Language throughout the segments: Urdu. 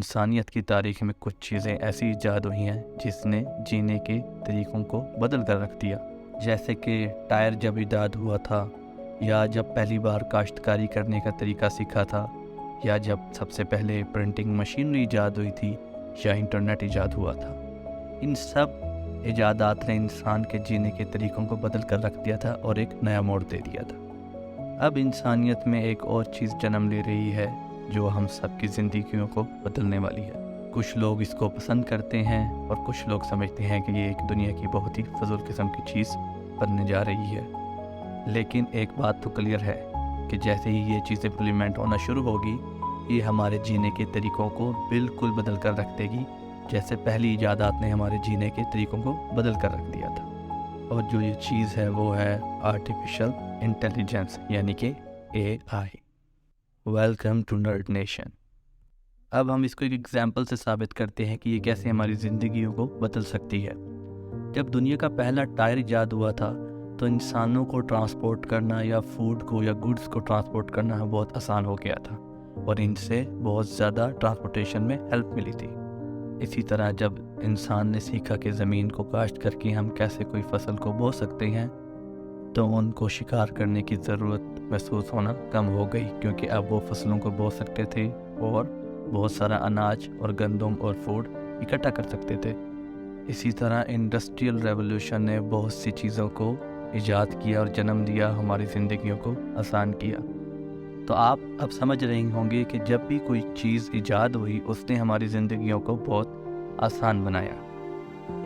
انسانیت کی تاریخ میں کچھ چیزیں ایسی ایجاد ہوئی ہیں جس نے جینے کے طریقوں کو بدل کر رکھ دیا، جیسے کہ ٹائر جب ایجاد ہوا تھا، یا جب پہلی بار کاشتکاری کرنے کا طریقہ سیکھا تھا، یا جب سب سے پہلے پرنٹنگ مشینری ایجاد ہوئی تھی، یا انٹرنیٹ ایجاد ہوا تھا۔ ان سب ایجادات نے انسان کے جینے کے طریقوں کو بدل کر رکھ دیا تھا اور ایک نیا موڑ دے دیا تھا۔ اب انسانیت میں ایک اور چیز جنم لے رہی ہے جو ہم سب کی زندگیوں کو بدلنے والی ہے۔ کچھ لوگ اس کو پسند کرتے ہیں اور کچھ لوگ سمجھتے ہیں کہ یہ ایک دنیا کی بہت ہی فضول قسم کی چیز بننے جا رہی ہے۔ لیکن ایک بات تو کلیئر ہے کہ جیسے ہی یہ چیز امپلیمنٹ ہونا شروع ہوگی، یہ ہمارے جینے کے طریقوں کو بالکل بدل کر رکھ دے گی، جیسے پہلی ایجادات نے ہمارے جینے کے طریقوں کو بدل کر رکھ دیا تھا۔ اور جو یہ چیز ہے وہ ہے آرٹیفیشل انٹیلیجنس، یعنی کہ AI۔ Welcome to Nerd Nation. اب ہم اس کو ایک ایگزامپل سے ثابت کرتے ہیں کہ یہ کیسے ہماری زندگیوں کو بدل سکتی ہے۔ جب دنیا کا پہلا ٹائر ایجاد ہوا تھا تو انسانوں کو ٹرانسپورٹ کرنا یا فوڈ کو یا گڈس کو ٹرانسپورٹ کرنا بہت آسان ہو گیا تھا، اور ان سے بہت زیادہ ٹرانسپورٹیشن میں ہیلپ ملی تھی۔ اسی طرح جب انسان نے سیکھا کہ زمین کو کاشت کر کے ہم کیسے کوئی فصل کو بو سکتے ہیں، تو ان کو شکار کرنے کی ضرورت محسوس ہونا کم ہو گئی، کیونکہ اب وہ فصلوں کو بو سکتے تھے اور بہت سارا اناج اور گندم اور فوڈ اکٹھا کر سکتے تھے۔ اسی طرح انڈسٹریل ریولوشن نے بہت سی چیزوں کو ایجاد کیا اور جنم دیا، ہماری زندگیوں کو آسان کیا۔ تو آپ اب سمجھ رہے ہوں گے کہ جب بھی کوئی چیز ایجاد ہوئی اس نے ہماری زندگیوں کو بہت آسان بنایا۔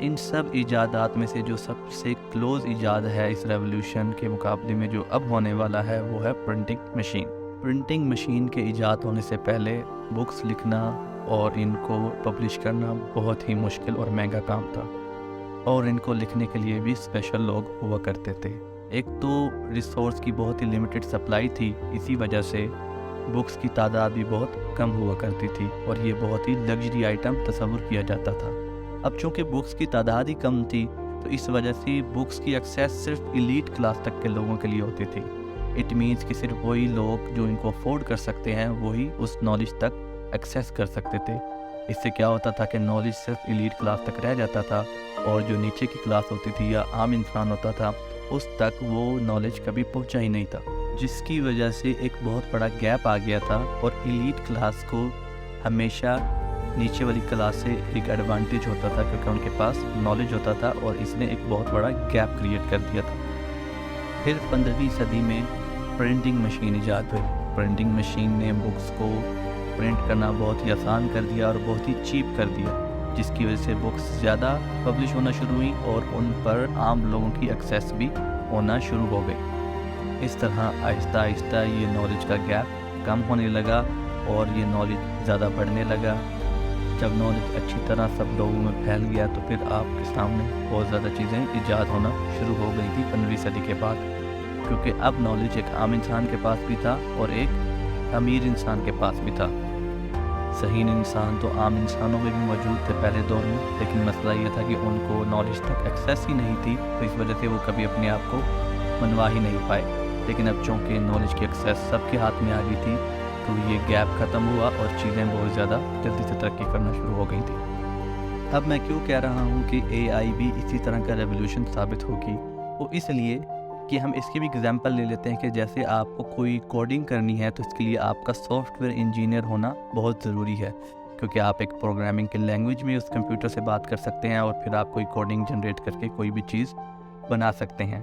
ان سب ایجادات میں سے جو سب سے کلوز ایجاد ہے اس ریولوشن کے مقابلے میں جو اب ہونے والا ہے وہ ہے پرنٹنگ مشین۔ پرنٹنگ مشین کے ایجاد ہونے سے پہلے بکس لکھنا اور ان کو پبلش کرنا بہت ہی مشکل اور مہنگا کام تھا، اور ان کو لکھنے کے لیے بھی اسپیشل لوگ ہوا کرتے تھے۔ ایک تو ریسورس کی بہت ہی لیمیٹڈ سپلائی تھی، اسی وجہ سے بکس کی تعداد بھی بہت کم ہوا کرتی تھی، اور یہ بہت ہی لگژری آئٹم تصور کیا جاتا تھا۔ اب چونکہ بکس کی تعداد ہی کم تھی تو اس وجہ سے بکس کی ایکسیس صرف ایلیٹ کلاس تک کے لوگوں کے لیے ہوتی تھی۔ اٹ مینس کہ صرف وہی لوگ جو ان کو افورڈ کر سکتے ہیں وہی اس نالج تک ایکسیس کر سکتے تھے۔ اس سے کیا ہوتا تھا کہ نالج صرف ایلیٹ کلاس تک رہ جاتا تھا، اور جو نیچے کی کلاس ہوتی تھی یا عام انسان ہوتا تھا اس تک وہ نالج کبھی پہنچا ہی نہیں تھا، جس کی وجہ سے ایک بہت بڑا گیپ آ گیا تھا، اور ایلیٹ کلاس کو ہمیشہ نیچے والی کلاس سے ایک ایڈوانٹیج ہوتا تھا کیونکہ ان کے پاس نالج ہوتا تھا، اور اس نے ایک بہت بڑا گیپ کریٹ کر دیا تھا۔ پھر 15ویں صدی میں پرنٹنگ مشین ایجاد ہوئی۔ پرنٹنگ مشین نے بکس کو پرنٹ کرنا بہت ہی آسان کر دیا اور بہت ہی چیپ کر دیا، جس کی وجہ سے بکس زیادہ پبلش ہونا شروع ہوئیں اور ان پر عام لوگوں کی ایکسیس بھی ہونا شروع ہو گئی۔ اس طرح آہستہ آہستہ یہ نالج کا گیپ کم ہونے لگا اور یہ نالج زیادہ بڑھنے لگا۔ جب نالج اچھی طرح سب لوگوں میں پھیل گیا تو پھر آپ کے سامنے بہت زیادہ چیزیں ایجاد ہونا شروع ہو گئی تھی 15ویں صدی کے بعد، کیونکہ اب نالج ایک عام انسان کے پاس بھی تھا اور ایک امیر انسان کے پاس بھی تھا۔ ذہین انسان تو عام انسانوں میں بھی موجود تھے پہلے دور میں، لیکن مسئلہ یہ تھا کہ ان کو نالج تک ایکسیس ہی نہیں تھی، تو اس وجہ سے وہ کبھی اپنے آپ کو منوا ہی نہیں پائے۔ لیکن اب چونکہ نالج کی ایکسیس سب کے ہاتھ میں آ گئی تھی تو یہ گیپ ختم ہوا اور چیزیں بہت زیادہ جلدی سے ترقی کرنا شروع ہو گئی تھی۔ اب میں کیوں کہہ رہا ہوں کہ AI بھی اسی طرح کا ریولوشن ثابت ہوگی، وہ اس لیے کہ ہم اس کی بھی اگزامپل لے لیتے ہیں کہ جیسے آپ کو کوئی کوڈنگ کرنی ہے تو اس کے لیے آپ کا سافٹ ویئر انجینئر ہونا بہت ضروری ہے، کیونکہ آپ ایک پروگرامنگ کے لینگویج میں اس کمپیوٹر سے بات کر سکتے ہیں اور پھر آپ کوئی کوڈنگ جنریٹ کر کے کوئی بھی چیز بنا سکتے ہیں۔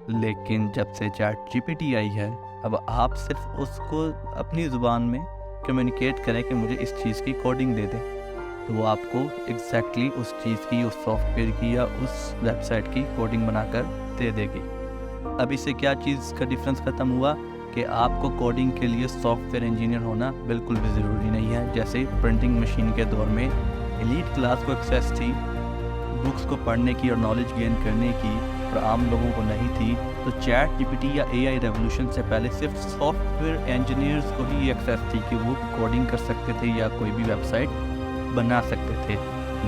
لیکن جب سے ChatGPT آئی ہے، اب آپ صرف اس کو اپنی زبان میں کمیونیکیٹ کریں کہ مجھے اس چیز کی کوڈنگ دے دیں، تو وہ آپ کو ایگزیکٹلی اس چیز کی، اس سافٹ ویئر کی یا اس ویب سائٹ کی کوڈنگ بنا کر دے دے گی۔ اب اس سے کیا چیز کا ڈفرینس ختم ہوا کہ آپ کو کوڈنگ کے لیے سافٹ ویئر انجینئر ہونا بالکل بھی ضروری نہیں ہے۔ جیسے پرنٹنگ مشین کے دور میں ایلیٹ کلاس کو ایکسیس تھی بکس کو پڑھنے کی اور نالج گین کرنے کی، اور عام لوگوں کو نہیں تھی، تو ChatGPT یا AI ریولوشن سے پہلے صرف سافٹ ویئر انجینئرز کو ہی ایکسیس تھی کہ وہ کوڈنگ کر سکتے تھے یا کوئی بھی ویب سائٹ بنا سکتے تھے۔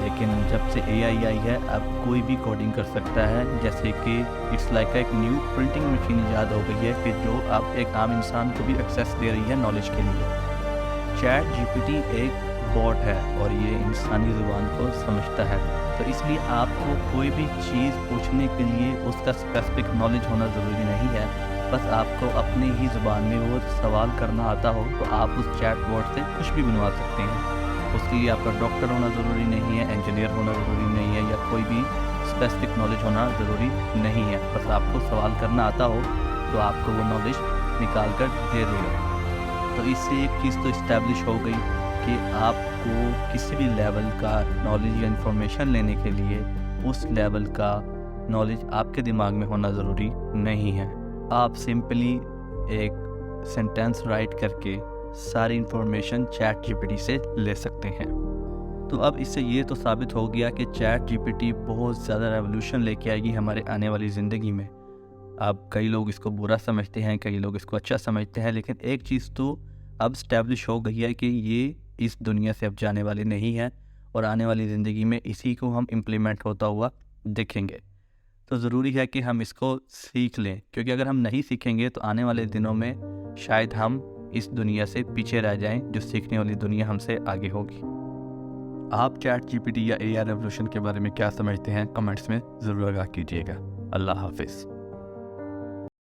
لیکن جب سے AI آئی ہے اب کوئی بھی کوڈنگ کر سکتا ہے، جیسے کہ اٹس لائک ایک نیو پرنٹنگ مشین ایجاد ہو گئی ہے کہ جو اب ایک عام انسان کو بھی ایکسیس دے رہی ہے نالج کے لیے۔ ChatGPT ایک بوٹ ہے اور یہ انسانی زبان کو سمجھتا ہے، تو اس لیے آپ کو کوئی بھی چیز پوچھنے کے لیے اس کا اسپیسیفک نالج ہونا ضروری نہیں ہے، بس آپ کو اپنی ہی زبان میں وہ سوال کرنا آتا ہو تو آپ اس چیٹ بوٹ سے کچھ بھی بنوا سکتے ہیں۔ اس کے لیے آپ کا ڈاکٹر ہونا ضروری نہیں ہے، انجینئر ہونا ضروری نہیں ہے، یا کوئی بھی اسپیسیفک نالج ہونا ضروری نہیں ہے، بس آپ کو سوال کرنا آتا ہو تو آپ کو وہ نالج نکال کر دے دے گا۔ تو اس سے ایک چیز تو اسٹیبلش ہو گئی کہ آپ کو کسی بھی لیول کا نالج یا انفارمیشن لینے کے لیے اس لیول کا نالج آپ کے دماغ میں ہونا ضروری نہیں ہے۔ آپ سمپلی ایک سینٹینس رائٹ کر کے ساری information chat G P T سے لے سکتے ہیں۔ تو اب اس سے یہ تو ثابت ہو گیا کہ چیٹ جی پی ٹی بہت زیادہ ریولوشن لے کے آئے گی ہمارے آنے والی زندگی میں۔ اب کئی لوگ اس کو برا سمجھتے ہیں، کئی لوگ اس کو اچھا سمجھتے ہیں، لیکن ایک چیز تو اب اسٹیبلش ہو گئی ہے کہ یہ اس دنیا سے اب جانے والی نہیں ہے، اور آنے والی زندگی میں اسی کو ہم امپلیمنٹ ہوتا ہوا دیکھیں گے۔ تو ضروری ہے کہ ہم اس کو سیکھ لیں، کیونکہ اگر ہم نہیں سیکھیں گے تو آنے والے دنوں میں شاید ہم اس دنیا سے پیچھے رہ جائیں، جو سیکھنے والی دنیا ہم سے آگے ہوگی۔ آپ چیٹ جی پی ٹی یا اے آئی ریولوشن کے بارے میں کیا سمجھتے ہیں؟ کمنٹس میں ضرور آگاہ کیجیے گا۔ اللہ حافظ۔